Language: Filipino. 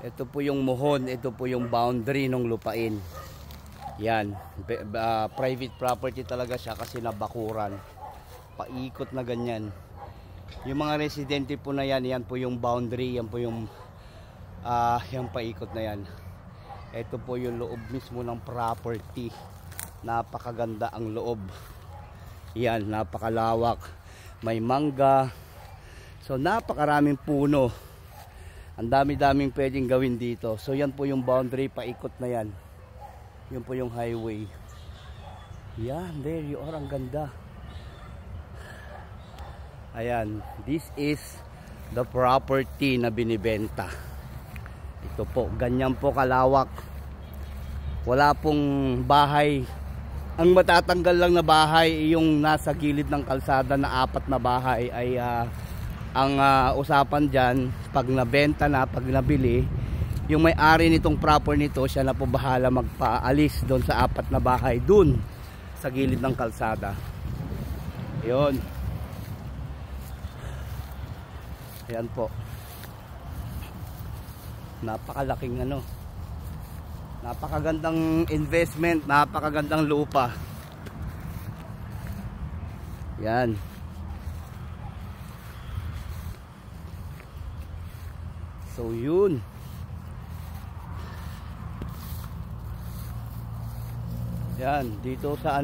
Ito po yung muhon, ito po yung boundary ng lupain. Yan, private property talaga siya kasi nabakuran. Paikot na ganyan. Yung mga residente po na yan, yan po yung boundary, yan po yung yung paikot na yan. Ito po yung loob mismo ng property. Napakaganda ang loob. Yan, napakalawak. May mangga. So napakaraming puno. Ang dami-daming pwedeng gawin dito. So yan po yung boundary, paikot na yan. Yun po yung highway. Yan, there you are, ang ganda. Ayan, this is the property na binibenta. Ito po, ganyan po kalawak. Wala pong bahay. Ang matatanggal lang na bahay, yung nasa gilid ng kalsada na 4 na bahay ay ang usapan dyan, pag nabenta na, pag nabili, yung may-ari nitong property nito, siya na po bahala magpaalis doon sa 4 na bahay doon sa gilid ng kalsada. Yun. Ayan po. Napakalaking napakagandang investment, napakagandang lupa. Yan. So yun. Yan, dito sa